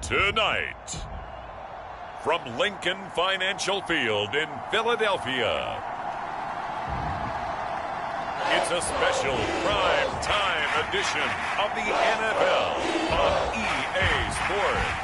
Tonight, from Lincoln Financial Field in Philadelphia, it's a special prime time edition of the NFL on EA Sports.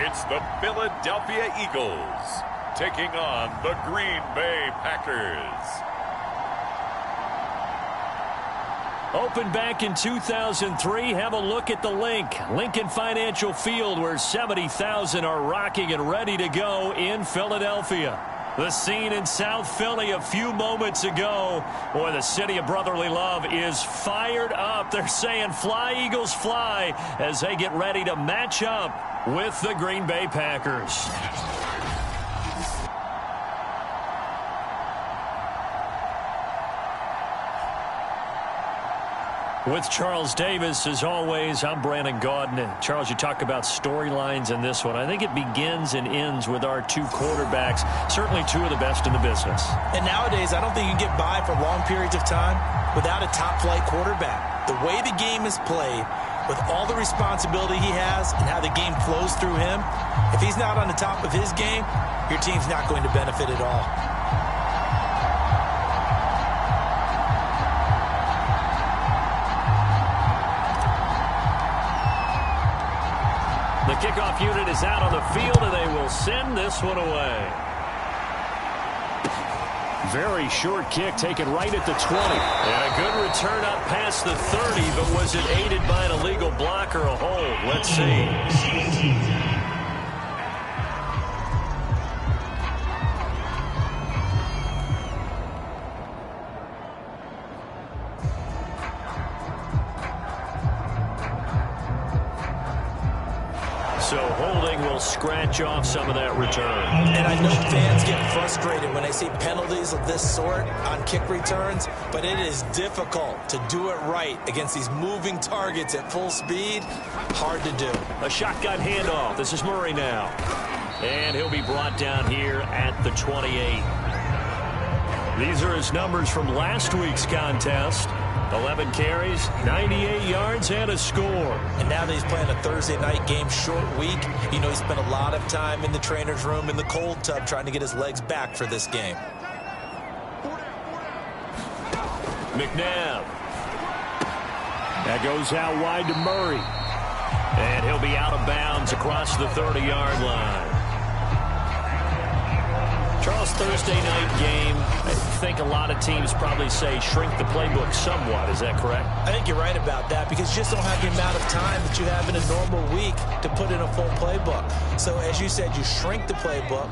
It's the Philadelphia Eagles taking on the Green Bay Packers. Opened back in 2003, have a look at the link. Lincoln Financial Field, where 70,000 are rocking and ready to go in Philadelphia. The scene in South Philly a few moments ago. Boy, the city of brotherly love is fired up. They're saying, "Fly, Eagles, fly," as they get ready to match up with the Green Bay Packers. With Charles Davis, as always, I'm Brandon Gaudin. And Charles, you talk about storylines in this one. I think it begins and ends with our two quarterbacks, certainly two of the best in the business. And nowadays, I don't think you can get by for long periods of time without a top-flight quarterback. The way the game is played, with all the responsibility he has and how the game flows through him, if he's not on the top of his game, your team's not going to benefit at all. The kickoff unit is out on the field, and they will send this one away. Very short kick taken right at the 20. And a good return up past the 30, but was it aided by an illegal block or a hold? Let's see. So holding will scratch off some of that return. And I know fans get frustrated when they see penalties of this sort on kick returns, but it is difficult to do it right against these moving targets at full speed. Hard to do. A shotgun handoff. This is Murray now. And he'll be brought down here at the 28. These are his numbers from last week's contest. 11 carries, 98 yards, and a score. And now that he's playing a Thursday night game, short week, you know he spent a lot of time in the trainer's room in the cold tub trying to get his legs back for this game. McNabb. That goes out wide to Murray. And he'll be out of bounds across the 30-yard line. Charles, Thursday night game, I think a lot of teams probably say shrink the playbook somewhat. Is that correct? I think you're right about that because you just don't have the amount of time that you have in a normal week to put in a full playbook. So as you said, you shrink the playbook,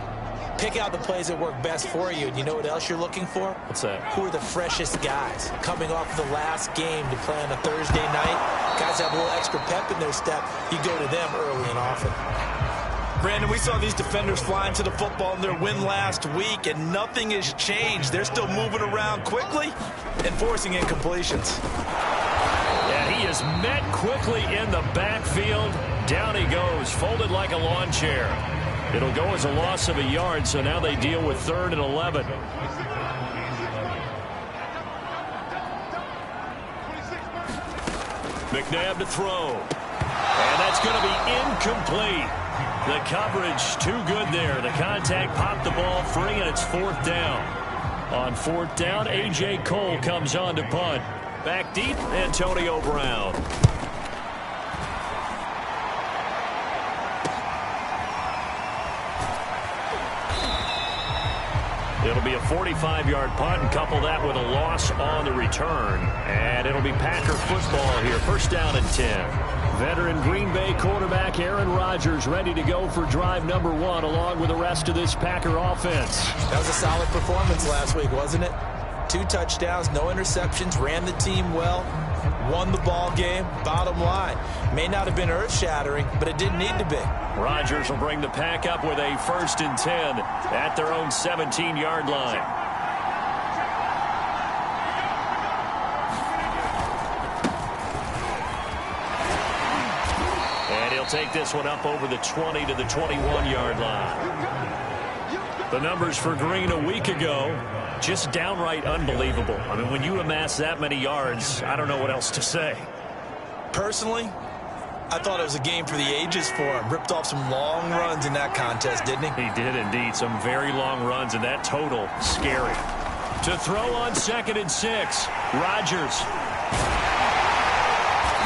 pick out the plays that work best for you, and you know what else you're looking for? What's that? Who are the freshest guys coming off the last game to play on a Thursday night? Guys have a little extra pep in their step. You go to them early and often. Brandon, we saw these defenders flying to the football in their win last week, and nothing has changed. They're still moving around quickly and forcing incompletions. Yeah, he is met quickly in the backfield. Down he goes, folded like a lawn chair. It'll go as a loss of a yard, so now they deal with 3rd and 11. McNabb to throw. And that's going to be incomplete. The coverage too good there. The contact popped the ball free, and it's 4th down. On 4th down, A.J. Cole comes on to punt. Back deep, Antonio Brown. It'll be a 45-yard punt, and couple that with a loss on the return. And it'll be Packer football here. 1st down and 10. Veteran Green Bay quarterback Aaron Rodgers ready to go for drive number 1 along with the rest of this Packer offense. That was a solid performance last week, wasn't it? 2 touchdowns, no interceptions, ran the team well, won the ball game. Bottom line, may not have been earth-shattering, but it didn't need to be. Rodgers will bring the Pack up with a 1st and 10 at their own 17-yard line. They'll take this one up over the 20 to the 21-yard line. The numbers for Green a week ago, just downright unbelievable. I mean, when you amass that many yards, I don't know what else to say. Personally, I thought it was a game for the ages for him. Ripped off some long runs in that contest, didn't he? He did indeed. Some very long runs, and that total, scary. To throw on 2nd and 6, Rodgers.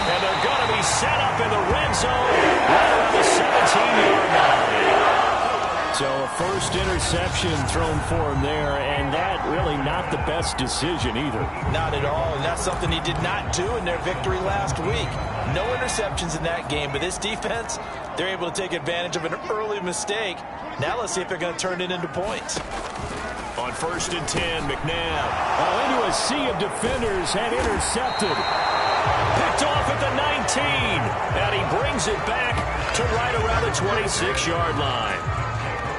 And they're going to be set up in the red zone right around the 17-yard line. So a first interception thrown for him there, and that really not the best decision either. Not at all, and that's something he did not do in their victory last week. No interceptions in that game, but this defense, they're able to take advantage of an early mistake. Now let's see if they're going to turn it into points. On 1st and 10, McNabb. Into a sea of defenders and intercepted. Picked off at the 19, and he brings it back to right around the 26-yard line.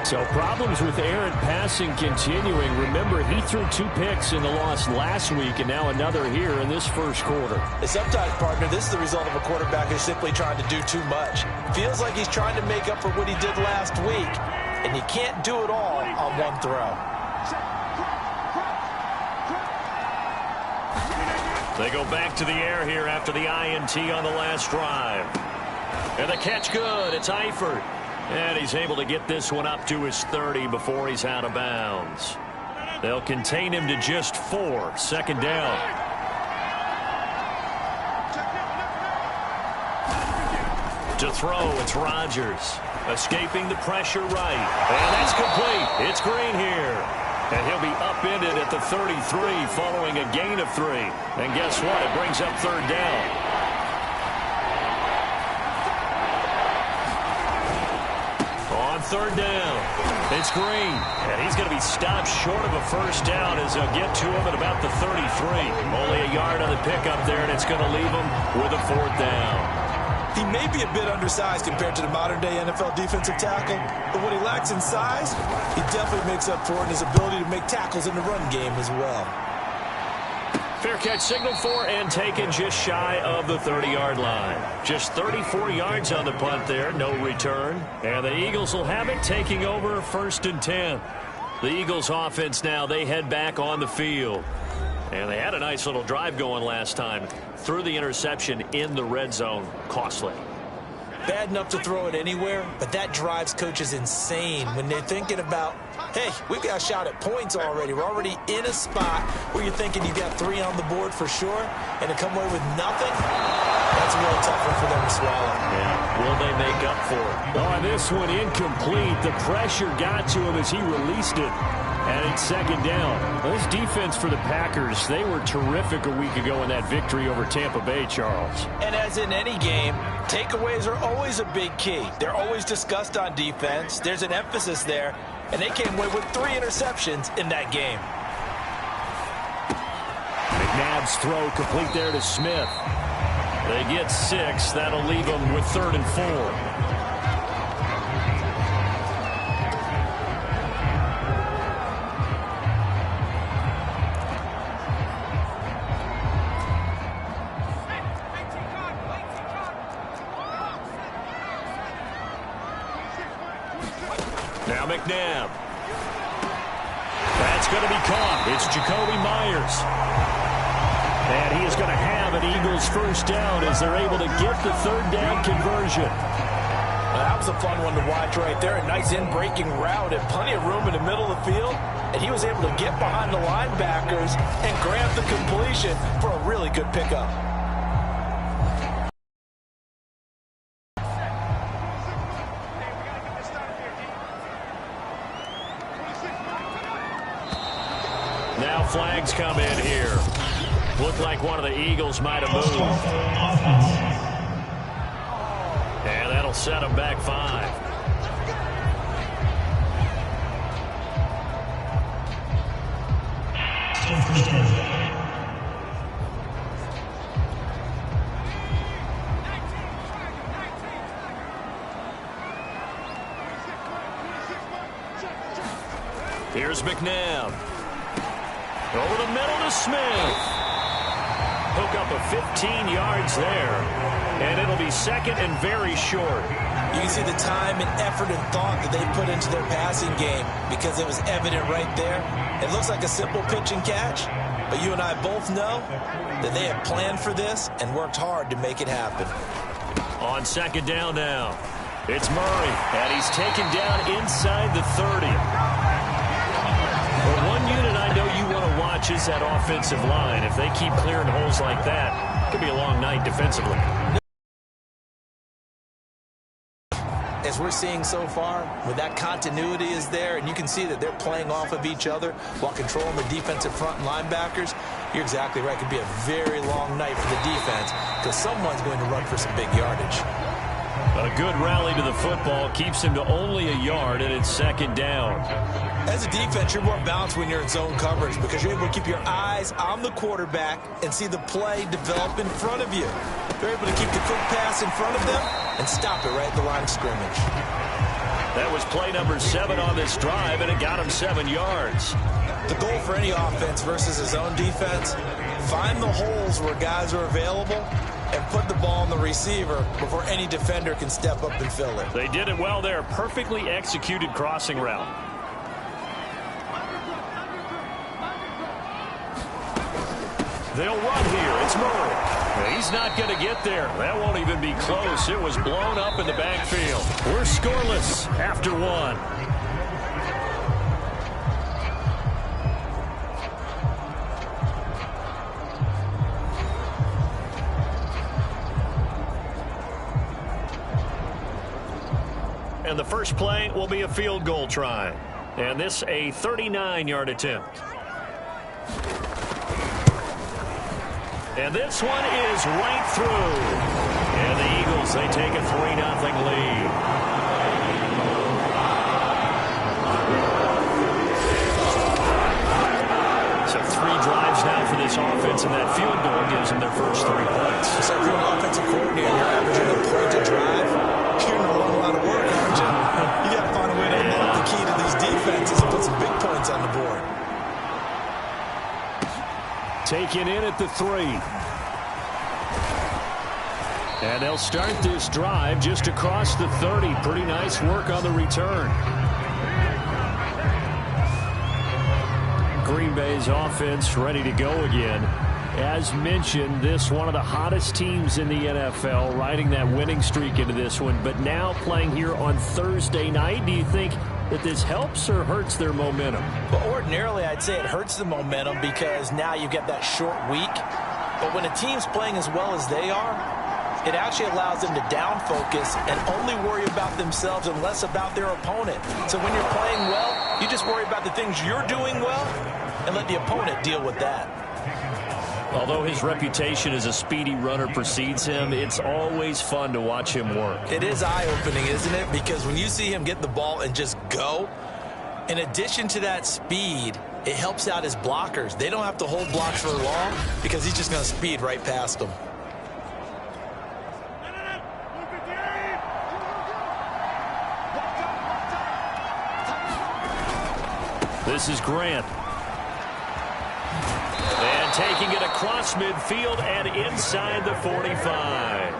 So problems with errant passing continuing. Remember, he threw 2 picks in the loss last week, and now another here in this first quarter. And sometimes, partner, this is the result of a quarterback who's simply trying to do too much. Feels like he's trying to make up for what he did last week, and you can't do it all on one throw. They go back to the air here after the INT on the last drive. And the catch good. It's Eifert. And he's able to get this one up to his 30 before he's out of bounds. They'll contain him to just 4. 2nd down. To throw, it's Rodgers. Escaping the pressure right. And that's complete. It's Green here. And he'll be upended at the 33 following a gain of 3. And guess what? It brings up 3rd down. On 3rd down, it's Green. And he's going to be stopped short of a first down as they'll get to him at about the 33. Only a yard on the pickup there, and it's going to leave him with a 4th down. He may be a bit undersized compared to the modern-day NFL defensive tackle, but what he lacks in size, he definitely makes up for it in his ability to make tackles in the run game as well. Fair catch signaled for and taken just shy of the 30-yard line. Just 34 yards on the punt there, no return. And the Eagles will have it, taking over 1st and 10. The Eagles offense now, they head back on the field. And they had a nice little drive going last time. Threw the interception in the red zone. Costly. Bad enough to throw it anywhere, but that drives coaches insane when they're thinking about, hey, we've got a shot at points already. We're already in a spot where you're thinking you got 3 on the board for sure, and to come away with nothing, that's a real tough one for them to swallow. Yeah, will they make up for it? Oh, and this one incomplete. The pressure got to him as he released it. And it's 2nd down. This defense for the Packers, they were terrific a week ago in that victory over Tampa Bay, Charles. And as in any game, takeaways are always a big key. They're always discussed on defense. There's an emphasis there, and they came away with 3 interceptions in that game. McNabb's throw complete there to Smith. They get 6. That'll leave them with 3rd and 4. Now McNabb. That's going to be caught. It's Jacoby Myers. And he is going to have an Eagles first down as they're able to get the 3rd down conversion. That was a fun one to watch right there. A nice in-breaking route and plenty of room in the middle of the field. And he was able to get behind the linebackers and grab the completion for a really good pickup. Now flags come in here. Looked like one of the Eagles might have moved. And that'll set them back 5. Here's McNabb. Over the middle to Smith. hook up a 15 yards there, and it'll be second and very short. You can see the time and effort and thought that they put into their passing game because it was evident right there. It looks like a simple pitch and catch, but you and I both know that they have planned for this and worked hard to make it happen. On second down now, it's Murray, and he's taken down inside the 30. But one unit I know you want to watch is that offensive line. If they keep clearing holes like that, it could be a long night defensively. As we're seeing so far, when that continuity is there, and you can see that they're playing off of each other while controlling the defensive front and linebackers, you're exactly right. It could be a very long night for the defense because someone's going to run for some big yardage. A good rally to the football keeps him to only a yard, and it's second down. As a defense, you're more balanced when you're in zone coverage because you're able to keep your eyes on the quarterback and see the play develop in front of you. They're able to keep the quick pass in front of them and stop it right at the line of scrimmage. That was play number 7 on this drive, and it got him 7 yards. The goal for any offense versus a zone defense, find the holes where guys are available and put the ball on the receiver before any defender can step up and fill it. They did it well there. Perfectly executed crossing route. They'll run here. It's Murray. He's not going to get there. That won't even be close. It was blown up in the backfield. We're scoreless after 1. And the first play will be a field goal try. And this a 39-yard attempt. And this one is right through. And the Eagles, they take a 3-0 lead. So 3 drives now for this offense, and that field goal gives them their first 3 points. So if you're an offensive coordinator, you're averaging a point to drive. You're going to run a lot of work, aren't you? You got to find a way to unlock the key to these defenses and put some big points on the board. Taken in at the 3. And they'll start this drive just across the 30. Pretty nice work on the return. Green Bay's offense ready to go again. As mentioned, this one of the hottest teams in the NFL, riding that winning streak into this one, but now playing here on Thursday night. Do you think that this helps or hurts their momentum? Well, ordinarily, I'd say it hurts the momentum because now you get that short week. But when a team's playing as well as they are, it actually allows them to down focus and only worry about themselves and less about their opponent. So when you're playing well, you just worry about the things you're doing well and let the opponent deal with that. Although his reputation as a speedy runner precedes him, it's always fun to watch him work. It is eye-opening, isn't it? Because when you see him get the ball and just go, in addition to that speed, it helps out his blockers. They don't have to hold blocks for long because he's just going to speed right past them. This is Grant. And taking it across midfield and inside the 45.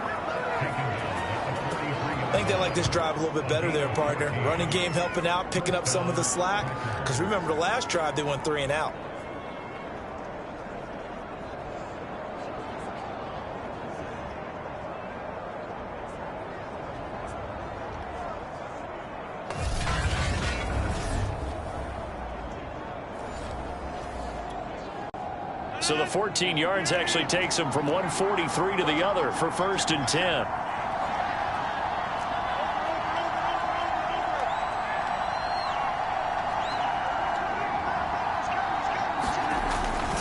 I think they like this drive a little bit better there, partner. Running game helping out, picking up some of the slack. Because remember the last drive, they went 3 and out. So the 14 yards actually takes him from 143 to the other for 1st and 10.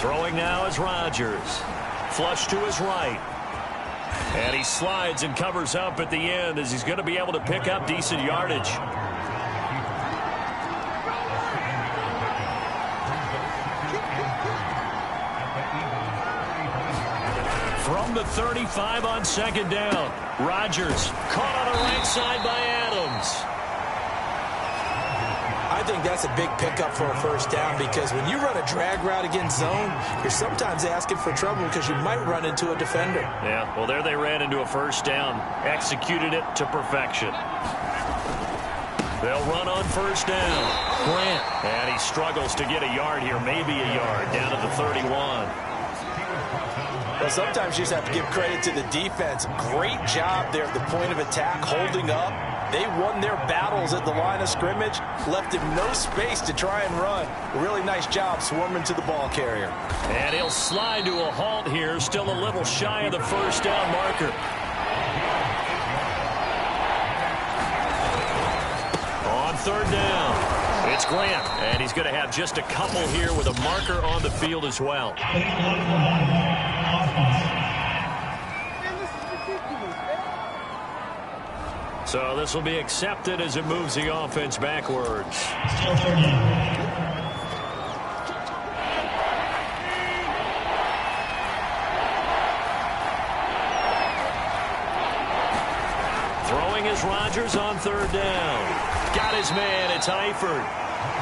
Throwing now is Rodgers. Flush to his right. And he slides and covers up at the end as he's going to be able to pick up decent yardage. From the 35 on 2nd down. Rodgers caught on the right side by Adams. I I think that's a big pickup for a first down because when you run a drag route against zone, you're sometimes asking for trouble because you might run into a defender. Yeah, well, there they ran into a first down. Executed it to perfection. They'll run on first down. Grant. And he struggles to get a yard here, maybe a yard, down to the 31. Well, sometimes you just have to give credit to the defense. Great job there at the point of attack, holding up. They won their battles at the line of scrimmage, left him no space to try and run. Really nice job swarming to the ball carrier. And he'll slide to a halt here, still a little shy of the first down marker. On third down, it's Grant, and he's going to have just a couple here with a marker on the field as well. So this will be accepted as it moves the offense backwards. Throwing is Rodgers on third down. Got his man, it's Eifert.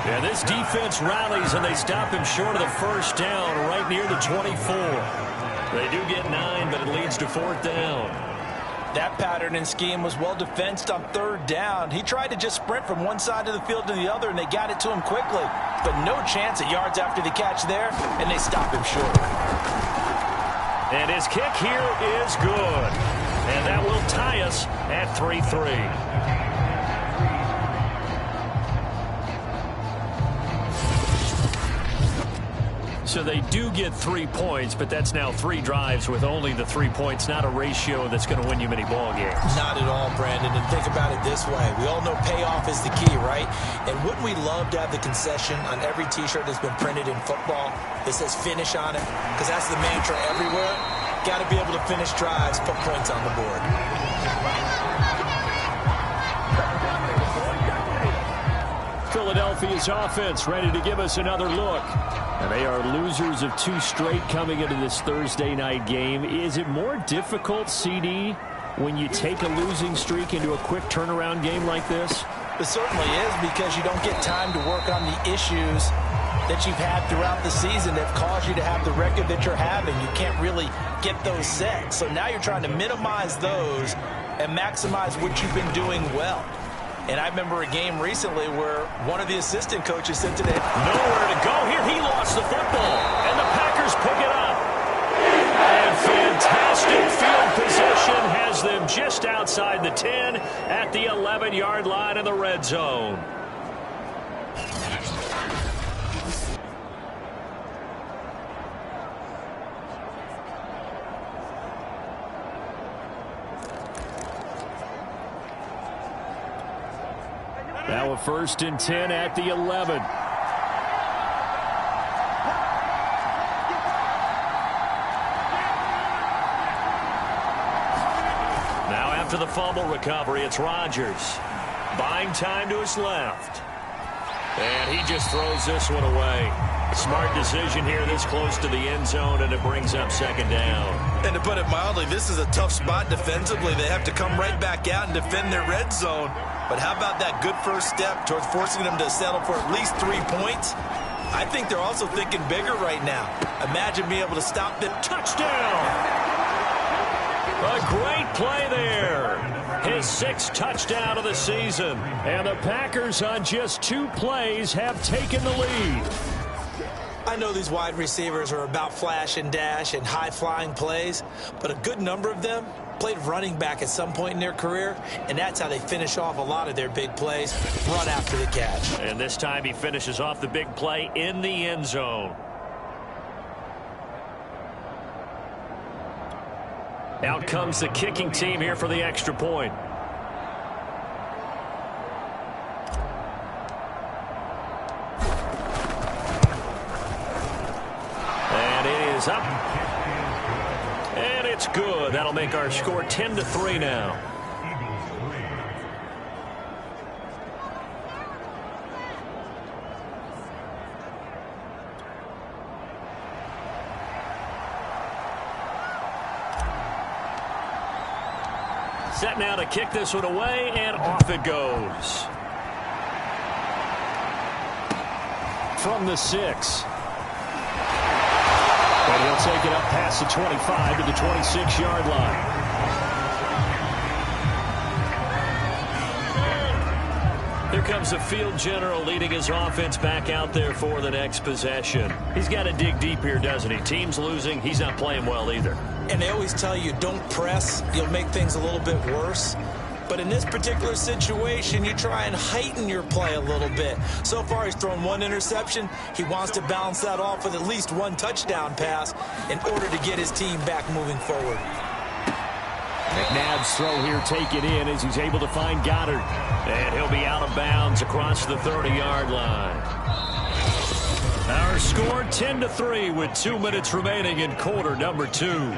And this defense rallies, and they stop him short of the first down right near the 24. They do get 9, but it leads to fourth down. That pattern and scheme was well defensed on third down. He tried to just sprint from one side of the field to the other, and they got it to him quickly. But no chance at yards after the catch there, and they stop him short. And his kick here is good. And that will tie us at 3-3. So they do get 3 points, but that's now 3 drives with only the 3 points, not a ratio that's going to win you many ball games. Not at all, Brandon. And think about it this way. We all know payoff is the key, right? And wouldn't we love to have the concession on every T-shirt that's been printed in football that says finish on it? Because that's the mantra everywhere. Got to be able to finish drives, put points on the board. Philadelphia's offense ready to give us another look. And they are losers of 2 straight coming into this Thursday night game. Is it more difficult, CD, when you take a losing streak into a quick turnaround game like this? It certainly is, because you don't get time to work on the issues that you've had throughout the season that caused you to have the record that you're having. You can't really get those set. So now you're trying to minimize those and maximize what you've been doing well. And I remember a game recently where one of the assistant coaches said today, nowhere to go here. He lost the football, and the Packers pick it up. And fantastic field position has them just outside the 10 at the 11-yard line in the red zone. Now a 1st and 10 at the 11. Now after the fumble recovery, it's Rodgers. Buying time to his left. And he just throws this one away. Smart decision here this close to the end zone, and it brings up 2nd down. And to put it mildly, this is a tough spot defensively. They have to come right back out and defend their red zone. But how about that good first step towards forcing them to settle for at least 3 points? I think they're also thinking bigger right now. Imagine being able to stop them. Touchdown! A great play there. His 6th touchdown of the season. And the Packers on just 2 plays have taken the lead. I know these wide receivers are about flash and dash and high-flying plays, but a good number of them played running back at some point in their career, and that's how they finish off a lot of their big plays, run after the catch. And this time he finishes off the big play in the end zone. Out comes the kicking team here for the extra point. And it is up. And it's good. That'll make our score 10-3 now. Set now to kick this one away, and off it goes. from the 6. And he'll take it up past the 25 to the 26-yard line. Here comes the field general leading his offense back out there for the next possession. He's got to dig deep here, doesn't he? Team's losing. He's not playing well either. And they always tell you, don't press. You'll make things a little bit worse. But in this particular situation, you try and heighten your play a little bit. So far, he's thrown 1 interception. He wants to balance that off with at least 1 touchdown pass in order to get his team back moving forward. McNabb's throw here taken in as he's able to find Goddard. And he'll be out of bounds across the 30-yard line. Our score 10-3 with 2 minutes remaining in quarter number 2.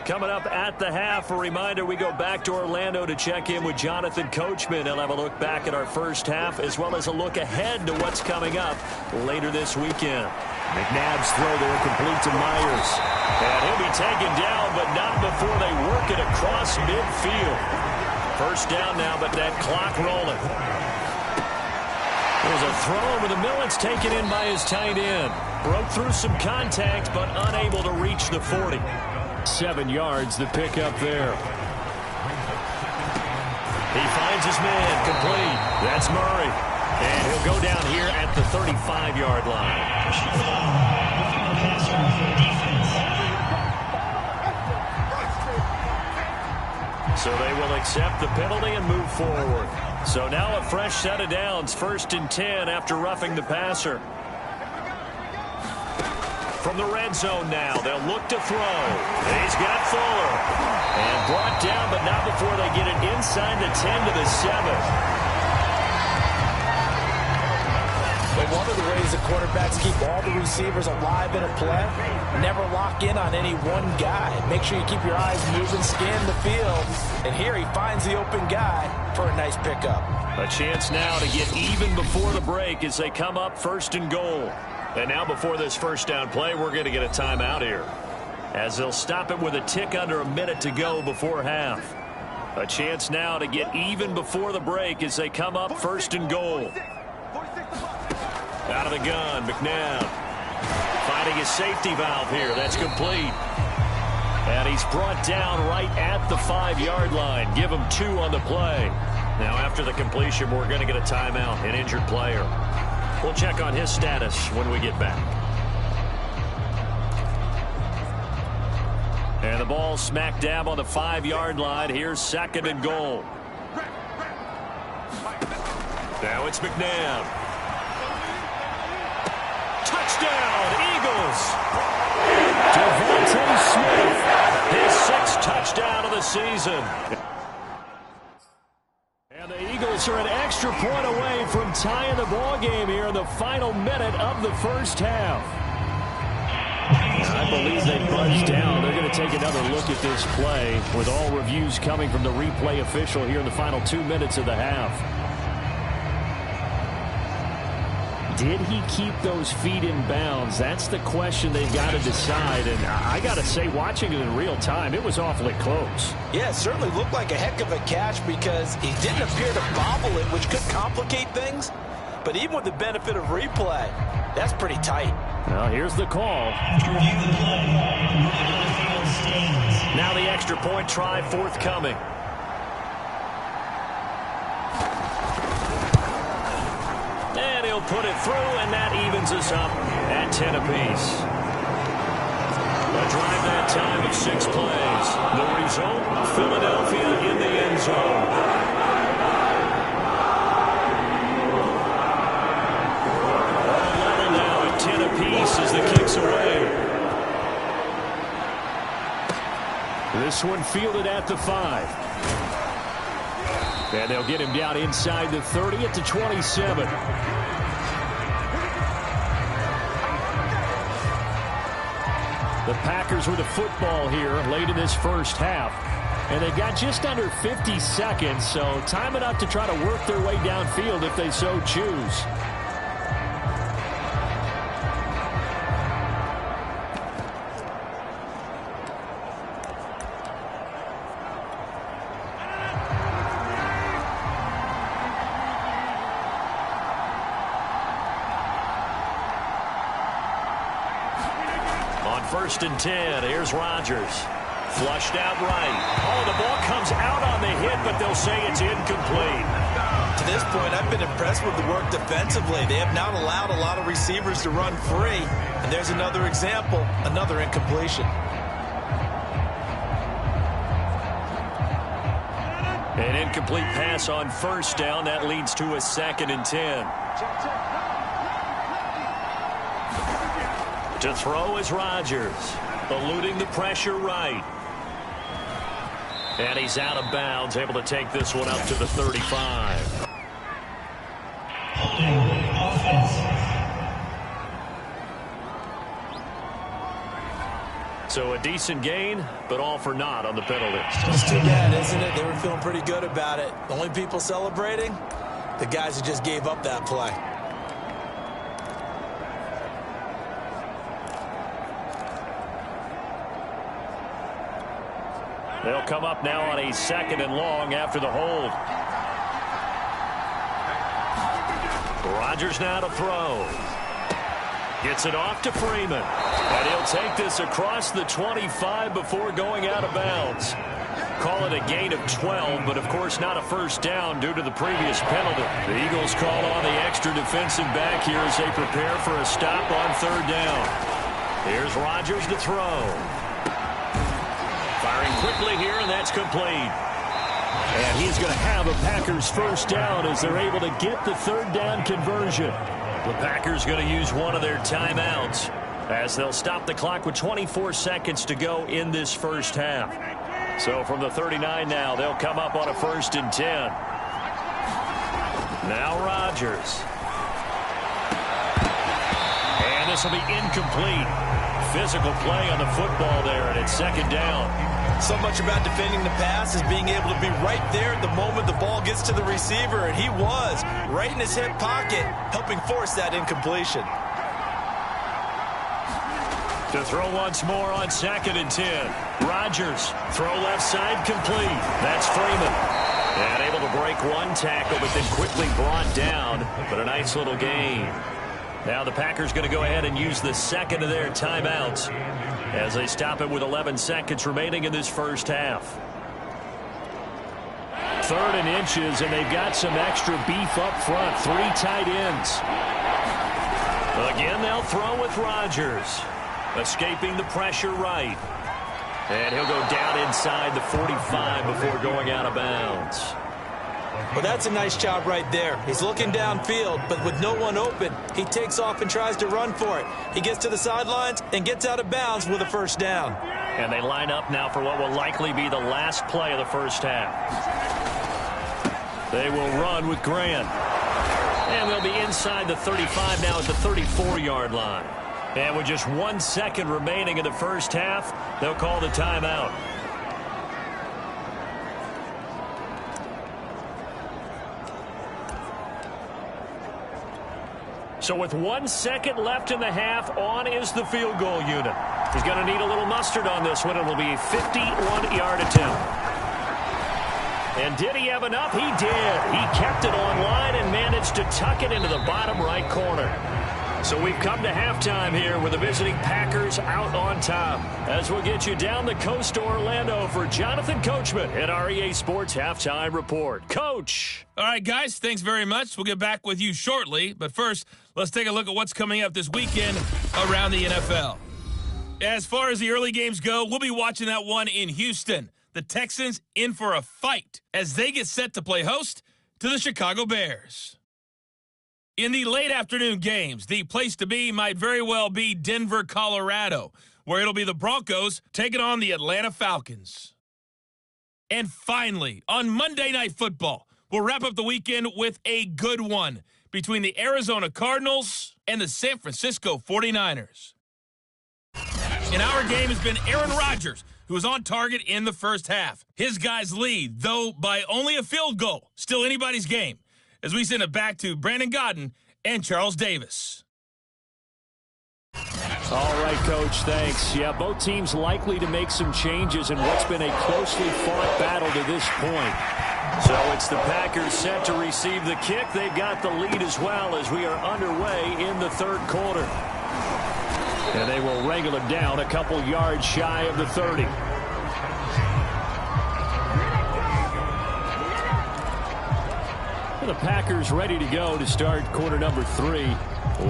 Coming up at the half, a reminder, we go back to Orlando to check in with Jonathan Coachman. He'll have a look back at our first half as well as a look ahead to what's coming up later this weekend. McNabb's throw there complete to Myers. And he'll be taken down, but not before they work it across midfield. First down now, but that clock rolling. There's a throw over the middle. It's taken in by his tight end. Broke through some contact, but unable to reach the 40. 7 yards, the pickup there. He finds his man, complete. That's Murray. And he'll go down here at the 35-yard line. So they will accept the penalty and move forward. So now a fresh set of downs, 1st and 10 after roughing the passer. From the red zone now, they'll look to throw. He's got Fuller. And brought down, but not before they get it inside the 10 to the 7. But one of the ways the quarterbacks keep all the receivers alive in a play, never lock in on any one guy. Make sure you keep your eyes moving, scan the field. And here he finds the open guy for a nice pickup. A chance now to get even before the break as they come up 1st and goal. And now before this first down play, we're going to get a timeout here, as they'll stop it with a tick under a minute to go before half. A chance now to get even before the break as they come up 1st and goal. Out of the gun, McNabb finding his safety valve here. That's complete. And he's brought down right at the 5-yard line. Give him 2 on the play. Now after the completion, we're going to get a timeout, an injured player. We'll check on his status when we get back. And the ball smack dab on the 5-yard line. Here's 2nd and goal. Now it's McNabb. Touchdown, Eagles! Devontae Smith, his 6th touchdown of the season. And the Eagles are an extra point away from tying the ball game here in the final minute of the first half. I believe they buzzed down. They're going to take another look at this play with all reviews coming from the replay official here in the final 2 minutes of the half. Did he keep those feet in bounds? That's the question they've got to decide. And I got to say, watching it in real time, it was awfully close. Yeah, it certainly looked like a heck of a catch because he didn't appear to bobble it, which could complicate things. But even with the benefit of replay, that's pretty tight. Well, here's the call. Now the extra point try forthcoming. And he'll put it through, and that evens us up at 10 apiece. A drive that time of 6 plays. The result, Philadelphia in the end zone. Level now at 10 apiece as the kick's away. This one fielded at the 5. And they'll get him down inside the 30 at the 27. The Packers with a football here late in this first half. And they've got just under 50 seconds, so time enough to try to work their way downfield if they so choose. 1st and 10. Here's Rodgers. Flushed out right. Oh, the ball comes out on the hit, but they'll say it's incomplete. To this point, I've been impressed with the work defensively. They have not allowed a lot of receivers to run free. And there's another example, another incompletion. An incomplete pass on 1st down. That leads to a 2nd and 10. To throw is Rodgers, eluding the pressure right. And he's out of bounds, able to take this one up to the 35. So a decent gain, but all for naught on the penalty. It's too bad, isn't it? They were feeling pretty good about it. The only people celebrating, the guys who just gave up that play. They'll come up now on a 2nd and long after the hold. Rodgers now to throw. Gets it off to Freeman. And he'll take this across the 25 before going out of bounds. Call it a gain of 12, but of course not a 1st down due to the previous penalty. The Eagles call on the extra defensive back here as they prepare for a stop on 3rd down. Here's Rodgers to throw. Firing quickly here, and that's complete. And he's going to have a Packers 1st down as they're able to get the 3rd down conversion. The Packers going to use one of their timeouts as they'll stop the clock with 24 seconds to go in this 1st half. So from the 39 now, they'll come up on a 1st and 10. Now Rodgers. And this will be incomplete. Physical play on the football there, and it's 2nd down. So much about defending the pass is being able to be right there at the moment the ball gets to the receiver, and he was right in his hip pocket, helping force that incompletion. To throw once more on 2nd and 10. Rodgers, throw left side complete. That's Freeman. And able to break one tackle, but then quickly brought down. But a nice little gain. Now the Packers going to go ahead and use the 2nd of their timeouts as they stop it with 11 seconds remaining in this 1st half. 3rd and inches, and they've got some extra beef up front. 3 tight ends. Again, they'll throw with Rodgers. Escaping the pressure right. And he'll go down inside the 45 before going out of bounds. Well, that's a nice job right there. He's looking downfield, but with no one open, he takes off and tries to run for it. He gets to the sidelines and gets out of bounds with a 1st down. And they line up now for what will likely be the last play of the 1st half. They will run with Grant. And they'll be inside the 35 now at the 34-yard line. And with just 1 second remaining in the 1st half, they'll call the timeout. So with 1 second left in the half, on is the field goal unit. He's going to need a little mustard on this one. It will be a 51-yard attempt. And did he have enough? He did. He kept it on line and managed to tuck it into the bottom right corner. So we've come to halftime here with the visiting Packers out on top. As we'll get you down the coast to Orlando for Jonathan Coachman at our EA Sports Halftime Report. Coach. All right, guys, thanks very much. We'll get back with you shortly. But first, let's take a look at what's coming up this weekend around the NFL. As far as the early games go, we'll be watching that one in Houston. The Texans in for a fight as they get set to play host to the Chicago Bears. In the late afternoon games, the place to be might very well be Denver, Colorado, where it'll be the Broncos taking on the Atlanta Falcons. And finally, on Monday Night Football, we'll wrap up the weekend with a good one between the Arizona Cardinals and the San Francisco 49ers. And our game has been Aaron Rodgers, who was on target in the 1st half. His guys lead, though by only a field goal. Still anybody's game. As we send it back to Brandon Godden and Charles Davis. All right, Coach, thanks. Yeah, both teams likely to make some changes in what's been a closely fought battle to this point. So it's the Packers set to receive the kick. They've got the lead as well as we are underway in the 3rd quarter. And they will wrangle him down a couple yards shy of the 30. The Packers ready to go to start quarter number 3.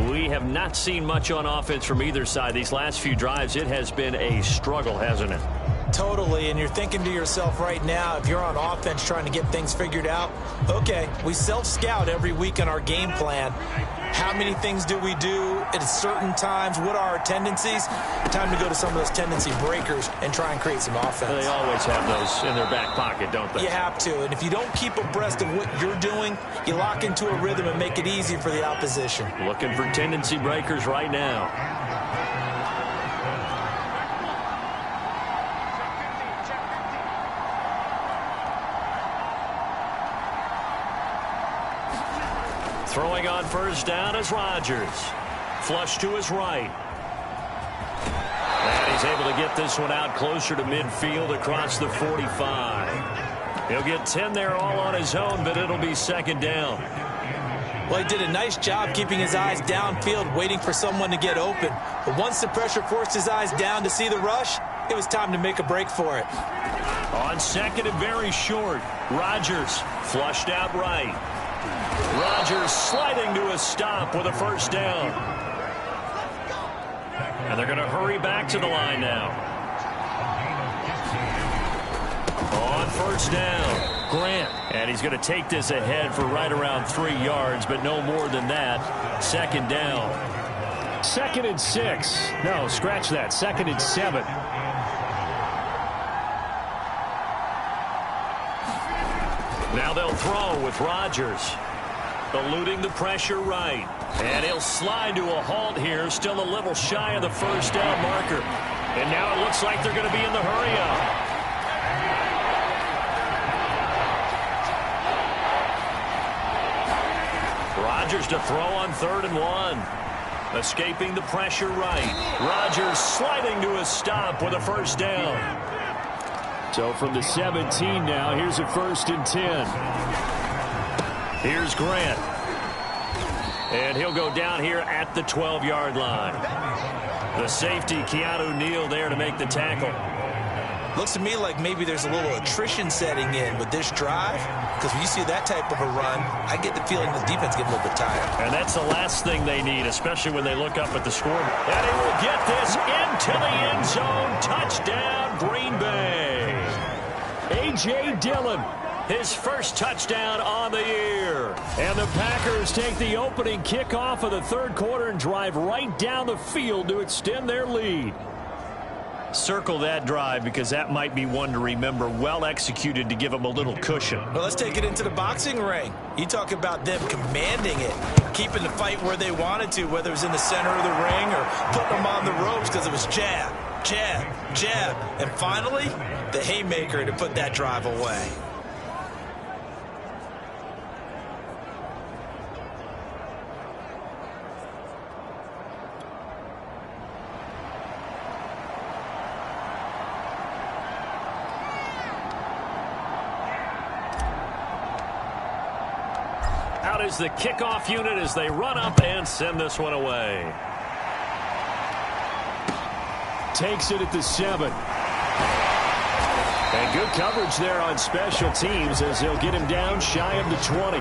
We have not seen much on offense from either side. These last few drives, it has been a struggle, hasn't it? Totally, and you're thinking to yourself right now, if you're on offense trying to get things figured out, okay, we self-scout every week on our game plan. How many things do we do at certain times? What are our tendencies? Time to go to some of those tendency breakers and try and create some offense. They always have those in their back pocket, don't they? You have to, and if you don't keep abreast of what you're doing, you lock into a rhythm and make it easy for the opposition. Looking for tendency breakers right now. Throwing on first down is Rodgers. Flush to his right. And he's able to get this one out closer to midfield across the 45. He'll get 10 there all on his own, but it'll be second down. Well, he did a nice job keeping his eyes downfield, waiting for someone to get open. But once the pressure forced his eyes down to see the rush, it was time to make a break for it. On second and very short, Rodgers flushed out right. Rodgers sliding to a stop with a first down. And they're going to hurry back to the line now. On first down, Grant. And he's going to take this ahead for right around 3 yards, but no more than that. Second down. 2nd and 6. No, scratch that. 2nd and 7. Now they'll throw with Rodgers. Eluding the pressure right. And he'll slide to a halt here. Still a little shy of the first down marker. And now it looks like they're going to be in the hurry-up. Rodgers to throw on 3rd and 1. Escaping the pressure right. Rodgers sliding to a stop with a first down. So from the 17 now, here's a 1st and 10. Here's Grant. And he'll go down here at the 12-yard line. The safety, Keanu Neal, there to make the tackle. Looks to me like maybe there's a little attrition setting in with this drive, because when you see that type of a run, I get the feeling the defense gets a little bit tired. And that's the last thing they need, especially when they look up at the scoreboard. And he will get this into the end zone. Touchdown, Green Bay. A.J. Dillon. His first touchdown on the year. And the Packers take the opening kickoff of the 3rd quarter and drive right down the field to extend their lead. Circle that drive because that might be one to remember. Well executed to give them a little cushion. Well, let's take it into the boxing ring. You talk about them commanding it, keeping the fight where they wanted to, whether it was in the center of the ring or putting them on the ropes because it was jab, jab, jab. And finally, the haymaker to put that drive away. Out is the kickoff unit as they run up and send this one away. Takes it at the 7. And good coverage there on special teams as they'll get him down shy of the 20.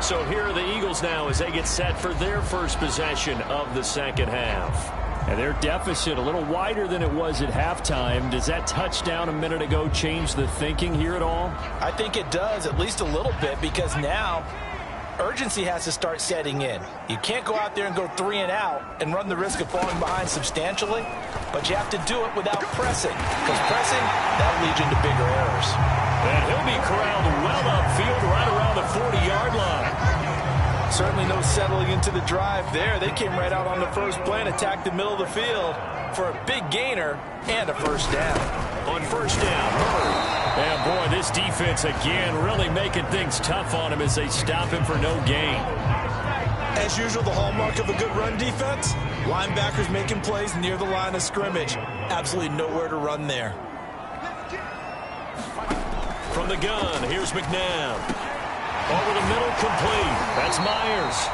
So here are the Eagles now as they get set for their first possession of the second half. And their deficit a little wider than it was at halftime. Does that touchdown a minute ago change the thinking here at all? I think it does, at least a little bit, because now urgency has to start setting in. You can't go out there and go 3 and out and run the risk of falling behind substantially, but you have to do it without pressing, because pressing, that'll lead you into bigger errors. And he'll be corralled well upfield right around the 40-yard line. Certainly no settling into the drive there. They came right out on the first play and attacked the middle of the field for a big gainer and a first down. On first down, Murray. And boy, this defense again really making things tough on him as they stop him for no gain. As usual, the hallmark of a good run defense, linebackers making plays near the line of scrimmage. Absolutely nowhere to run there. From the gun, here's McNabb. Over the middle, complete. That's Myers.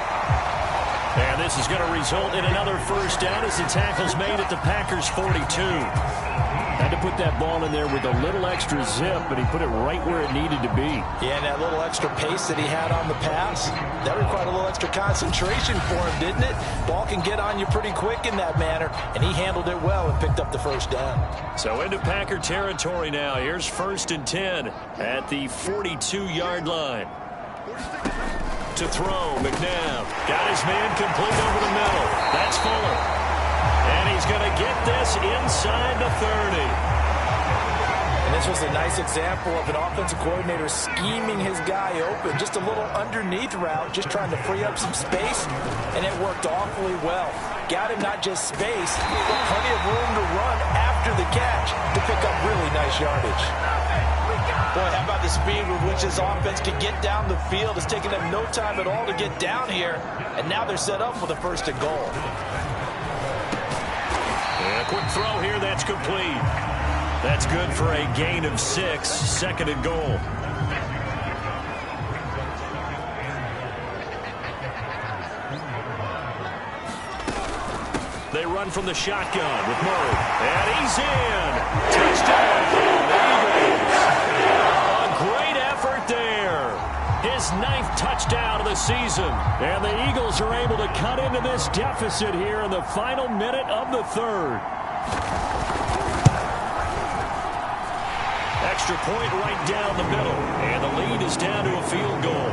And this is going to result in another first down as the tackle's made at the Packers' 42. Had to put that ball in there with a little extra zip, but he put it right where it needed to be. Yeah, and that little extra pace that he had on the pass, that required a little extra concentration for him, didn't it? Ball can get on you pretty quick in that manner, and he handled it well and picked up the first down. So into Packer territory now. Here's 1st and 10 at the 42-yard line. To throw, McNabb. Got his man complete over the middle. That's Fuller. And he's going to get this inside the 30. And this was a nice example of an offensive coordinator scheming his guy open. Just a little underneath route, just trying to free up some space, and it worked awfully well. Got him not just space, but plenty of room to run after the catch to pick up really nice yardage. Boy, how about the speed with which this offense could get down the field? It's taken them no time at all to get down here, and now they're set up with a 1st and goal. A quick throw here, that's complete. That's good for a gain of 6, 2nd and goal. They run from the shotgun with Murray. And he's in. Touchdown, Eagles. A great effort there. His 9th touchdown of the season. And the Eagles are able to cut into this deficit here in the final minute of the 3rd. Extra point right down the middle. And the lead is down to a field goal.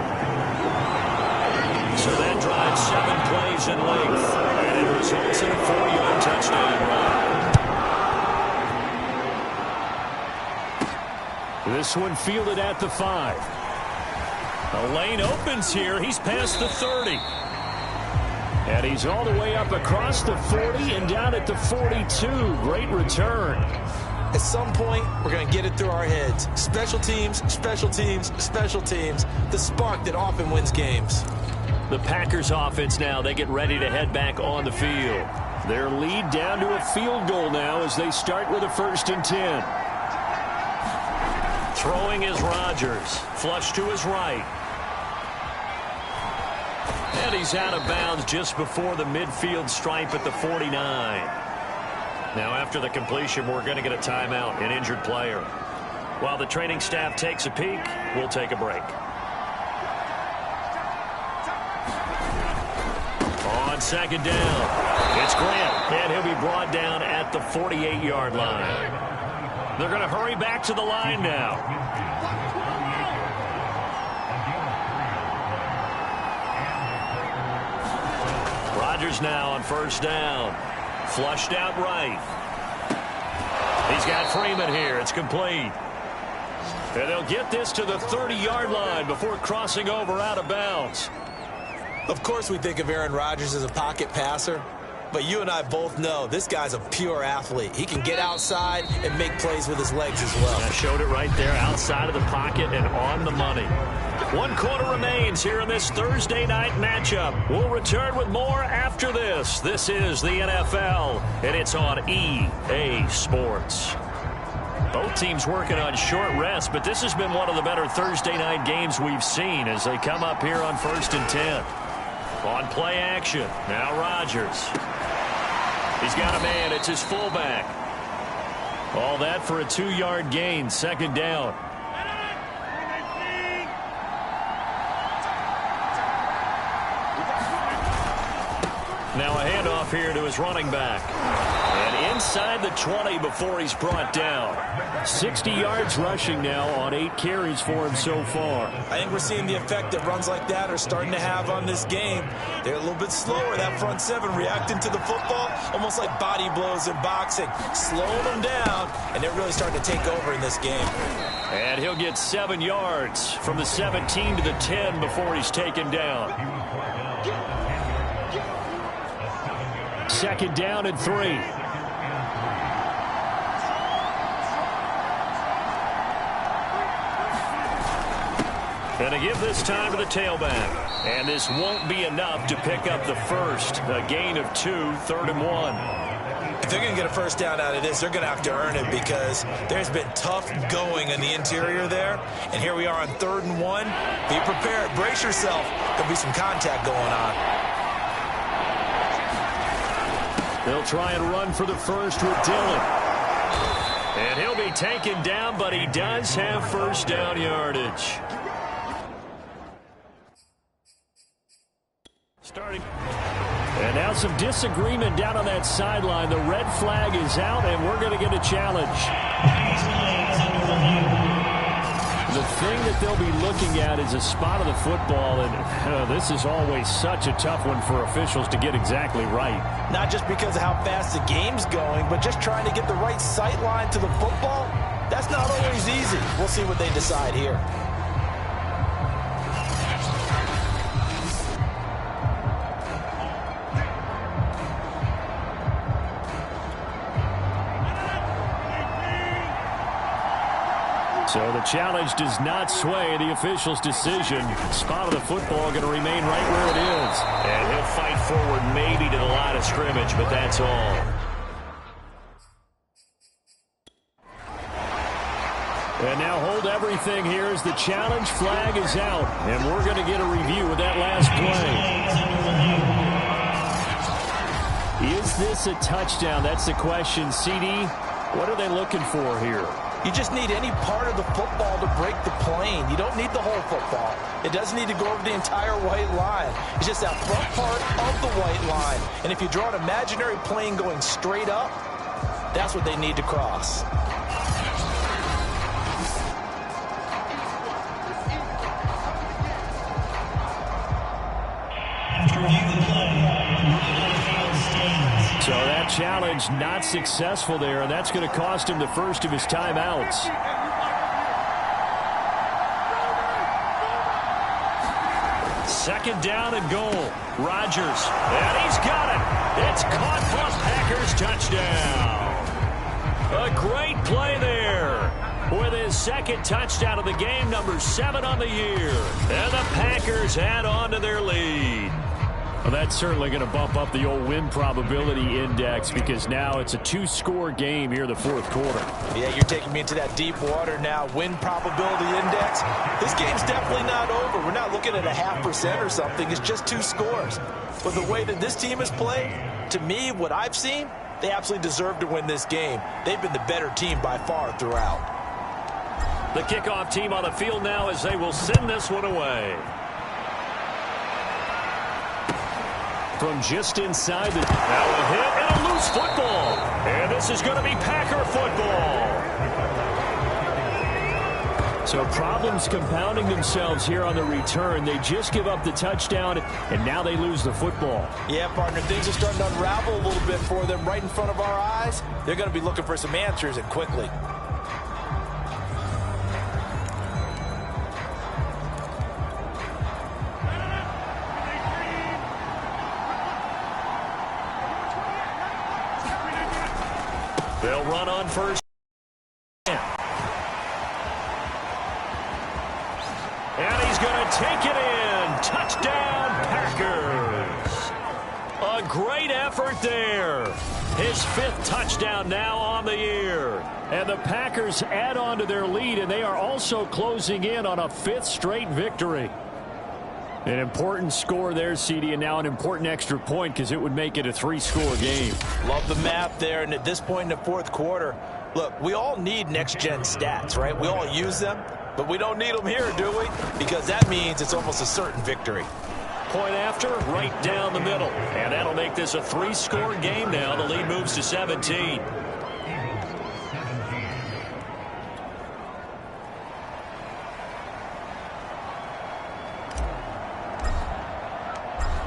So that drives 7 plays in length. And it results in a 4-yard touchdown run. This one fielded at the 5. A lane opens here. He's past the 30. And he's all the way up across the 40 and down at the 42. Great return. At some point, we're going to get it through our heads. Special teams, special teams, special teams. The spark that often wins games. The Packers offense now, they get ready to head back on the field. Their lead down to a field goal now as they start with a 1st and 10. Throwing is Rodgers. Flush to his right. And he's out of bounds just before the midfield stripe at the 49. Now after the completion, we're going to get a timeout, an injured player. While the training staff takes a peek, we'll take a break. On 2nd down, it's Grant, and he'll be brought down at the 48-yard line. They're going to hurry back to the line now. Rodgers now on 1st down. Flushed out right. He's got Freeman here. It's complete. And they'll get this to the 30-yard line before crossing over out of bounds. Of course we think of Aaron Rodgers as a pocket passer, but you and I both know this guy's a pure athlete. He can get outside and make plays with his legs as well. I showed it right there, outside of the pocket and on the money. 1 quarter remains here in this Thursday night matchup. We'll return with more after this. This is the NFL, and it's on EA Sports. Both teams working on short rest, but this has been one of the better Thursday night games we've seen as they come up here on 1st and 10. On play action, now Rodgers. He's got a man, it's his fullback. All that for a 2-yard gain, 2nd down. Now a handoff here to his running back. And inside the 20 before he's brought down. 60 yards rushing now on 8 carries for him so far. I think we're seeing the effect that runs like that are starting to have on this game. They're a little bit slower, that front 7, reacting to the football, almost like body blows in boxing. Slowing them down, and they're really starting to take over in this game. And he'll get 7 yards from the 17 to the 10 before he's taken down. 2nd down and 3. And to give this time to the tailback. And this won't be enough to pick up the first. A gain of 2, 3rd and 1. If they're going to get a first down out of this, they're going to have to earn it because there's been tough going in the interior there. And here we are on 3rd and 1. Be prepared. Brace yourself. There'll be some contact going on. They'll try and run for the first with Dillon. And he'll be taken down, but he does have first down yardage. Starting. And now some disagreement down on that sideline. The red flag is out, and we're going to get a challenge. The thing that they'll be looking at is a spot of the football, and this is always such a tough one for officials to get exactly right. Not just because of how fast the game's going, but just trying to get the right sight line to the football. That's not always easy. We'll see what they decide here. So the challenge does not sway the official's decision. Spot of the football going to remain right where it is. And he'll fight forward maybe to the line of scrimmage, but that's all. And now hold everything here as the challenge flag is out. And we're going to get a review of that last play. Is this a touchdown? That's the question. CD, what are they looking for here? You just need any part of the football to break the plane. You don't need the whole football. It doesn't need to go over the entire white line. It's just that front part of the white line. And if you draw an imaginary plane going straight up, that's what they need to cross. So that challenge not successful there, and that's going to cost him the first of his timeouts. Second down and goal. Rodgers, and he's got it. It's caught for a Packers touchdown. A great play there with his second touchdown of the game, number 7 on the year. And the Packers add on to their lead. Well, that's certainly going to bump up the old win probability index because now it's a 2-score game here in the fourth quarter. Yeah, you're taking me into that deep water now. Win probability index. This game's definitely not over. We're not looking at a 0.5% or something. It's just 2 scores. But the way that this team has played, to me, what I've seen, they absolutely deserve to win this game. They've been the better team by far throughout. The kickoff team on the field now as they will send this one away. From just inside the... Now a hit and a loose football. And this is going to be Packer football. So problems compounding themselves here on the return. They just give up the touchdown, and now they lose the football. Yeah, partner, things are starting to unravel a little bit for them right in front of our eyes. They're going to be looking for some answers, and quickly. They'll run on first. And he's going to take it in. Touchdown, Packers. A great effort there. His 5th touchdown now on the year. And the Packers add on to their lead, and they are also closing in on a 5th straight victory. An important score there, CD, and now an important extra point because it would make it a 3-score game. Love the math there, and at this point in the fourth quarter, look, we all need next-gen stats, right? We all use them, but we don't need them here, do we? Because that means it's almost a certain victory. Point after, right down the middle. And that'll make this a 3-score game now. The lead moves to 17.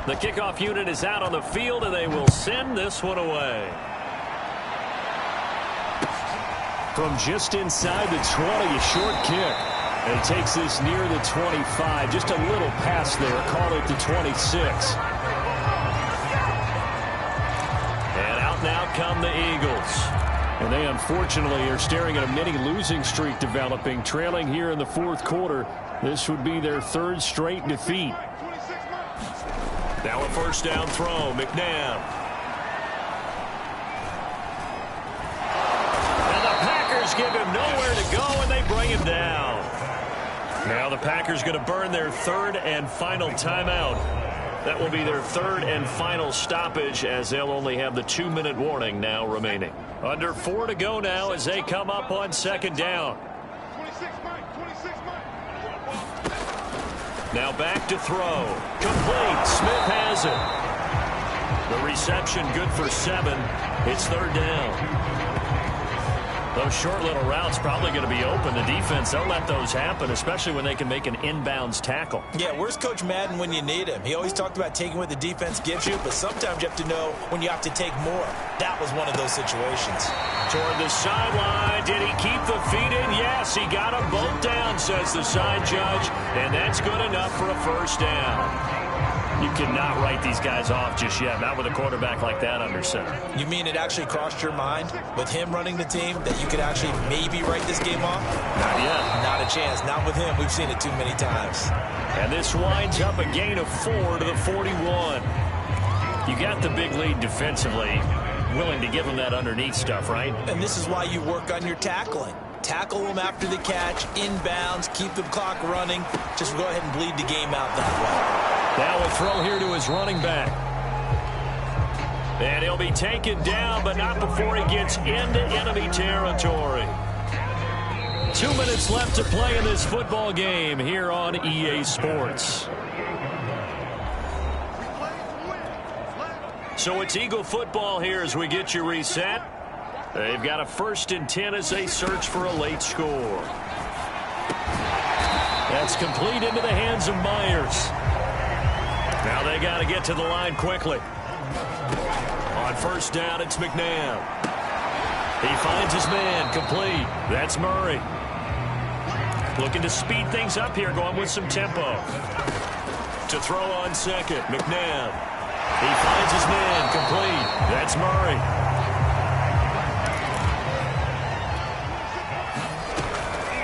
The kickoff unit is out on the field, and they will send this one away. From just inside the 20, a short kick. And it takes this near the 25. Just a little pass there. Call it the 26. And out now come the Eagles. And they unfortunately are staring at a mini losing streak developing. Trailing here in the fourth quarter. This would be their 3rd straight defeat. Now a first down throw, McNabb. And the Packers give him nowhere to go, and they bring him down. Now the Packers going to burn their 3rd and final timeout. That will be their third and final stoppage, as they'll only have the 2-minute warning now remaining. Under 4 to go now as they come up on second down. Now back to throw. Complete. Smith has it. The reception good for 7. It's third down. Those short little routes probably going to be open. The defense, they'll let those happen, especially when they can make an inbounds tackle. Yeah, where's Coach Madden when you need him? He always talked about taking what the defense gives you, but sometimes you have to know when you have to take more. That was one of those situations. Toward the sideline. Did he keep the feet in? Yes, he got them both down, says the side judge, and that's good enough for a first down. You cannot write these guys off just yet, not with a quarterback like that under center. You mean it actually crossed your mind with him running the team that you could actually maybe write this game off? Not yet. Not a chance. Not with him. We've seen it too many times. And this winds up a gain of 4 to the 41. You got the big lead defensively, willing to give them that underneath stuff, right? And this is why you work on your tackling. Tackle them after the catch, inbounds, keep the clock running. Just go ahead and bleed the game out that way. Now a throw here to his running back. And he'll be taken down, but not before he gets into enemy territory. 2 minutes left to play in this football game here on EA Sports. So it's Eagle football here as we get you reset. They've got a 1st and 10 as they search for a late score. That's complete into the hands of Myers. Now they got to get to the line quickly. On first down, it's McNabb. He finds his man, complete. That's Murray. Looking to speed things up here, going with some tempo. To throw on second, McNabb. He finds his man, complete. That's Murray.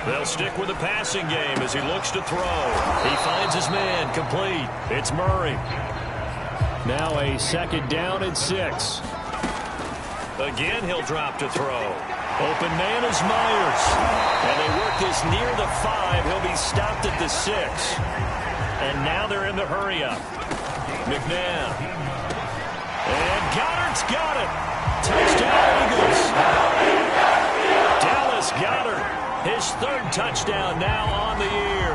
They'll stick with the passing game as he looks to throw. He finds his man, complete. It's Murray. Now a 2nd down and 6. Again, he'll drop to throw. Open man is Myers. And they work this near the 5. He'll be stopped at the 6. And now they're in the hurry-up. McNabb. And Goddard's got it. Touchdown, Eagles. Dallas Goedert. His 3rd touchdown now on the year.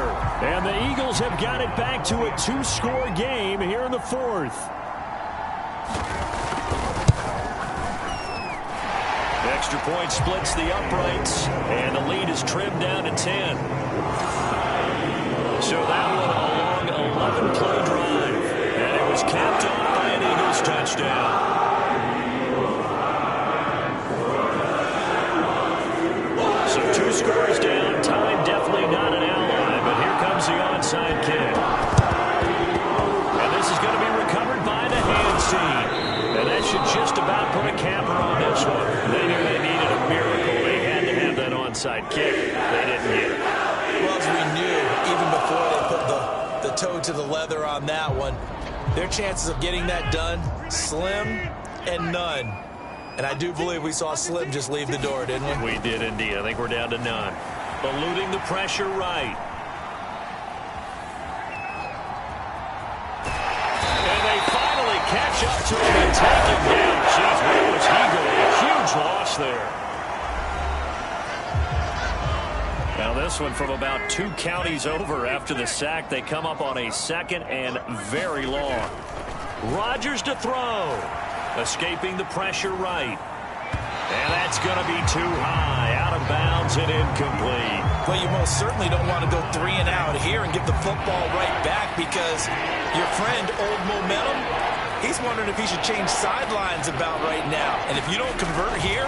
And the Eagles have got it back to a 2-score game here in the 4th. Extra point splits the uprights, and the lead is trimmed down to 10. So that one a long 11-play drive, and it was capped off by an Eagles touchdown. So 2 scores down, time definitely not an ally, but here comes the onside kick. And this is going to be recovered by the hands team. And that should just about put a capper on this one. They knew they needed a miracle. They had to have that onside kick. They didn't get it. Well, as we knew, even before they put the toe to the leather on that one, their chances of getting that done, slim and none. And I do believe we saw Slim just leave the door, didn't we? We did indeed. I think we're down to none. Eluding the pressure right. And they finally catch up to him and take him down. Jeez, where was he going? A huge loss there. Now this one from about 2 counties over after the sack. They come up on a 2nd and very long. Rodgers to throw. Escaping the pressure right. And that's going to be too high. Out of bounds and incomplete. Well, you most certainly don't want to go 3 and out here and give the football right back because your friend, Old Momentum, he's wondering if he should change sidelines about right now. And if you don't convert here,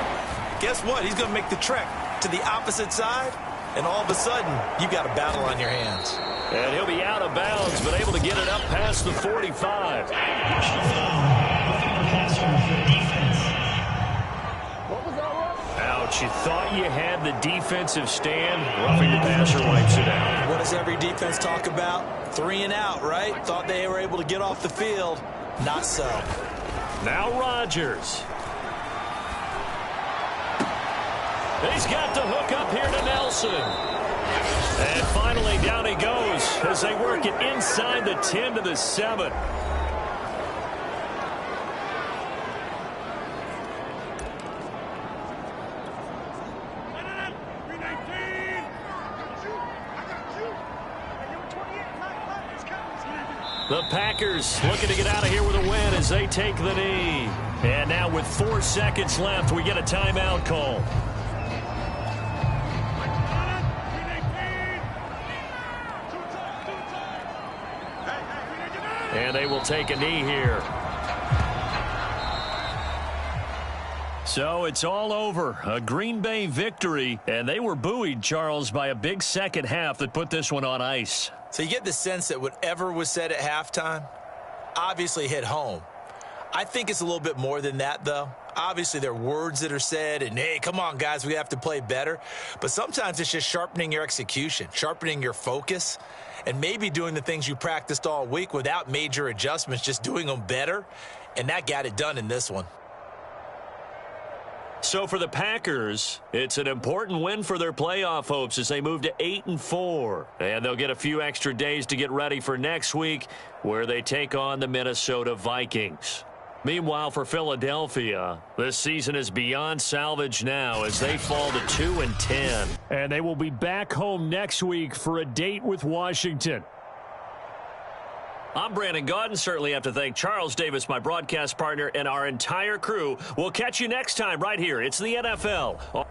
guess what? He's going to make the trek to the opposite side, and all of a sudden, you've got a battle on your hands. And he'll be out of bounds, but able to get it up past the 45. Ouch, you thought you had the defensive stand. Roughing the passer wipes it out. What does every defense talk about? 3 and out, right? Thought they were able to get off the field. Not so. Now Rodgers. He's got the hook up here to Nelson. And finally down he goes as they work it inside the 10 to the 7. The Packers looking to get out of here with a win as they take the knee. And now with 4 seconds left, we get a timeout call. And they will take a knee here. So it's all over. A Green Bay victory. And they were buoyed, Charles, by a big second half that put this one on ice. So you get the sense that whatever was said at halftime obviously hit home. I think it's a little bit more than that, though. Obviously, there are words that are said, and, hey, come on, guys, we have to play better. But sometimes it's just sharpening your execution, sharpening your focus, and maybe doing the things you practiced all week without major adjustments, just doing them better. And that got it done in this one. So for the Packers, it's an important win for their playoff hopes as they move to 8-4. And they'll get a few extra days to get ready for next week, where they take on the Minnesota Vikings. Meanwhile, for Philadelphia, this season is beyond salvage now as they fall to 2-10. And they will be back home next week for a date with Washington. I'm Brandon Gaudin. Certainly have to thank Charles Davis, my broadcast partner, and our entire crew. We'll catch you next time right here. It's the NFL.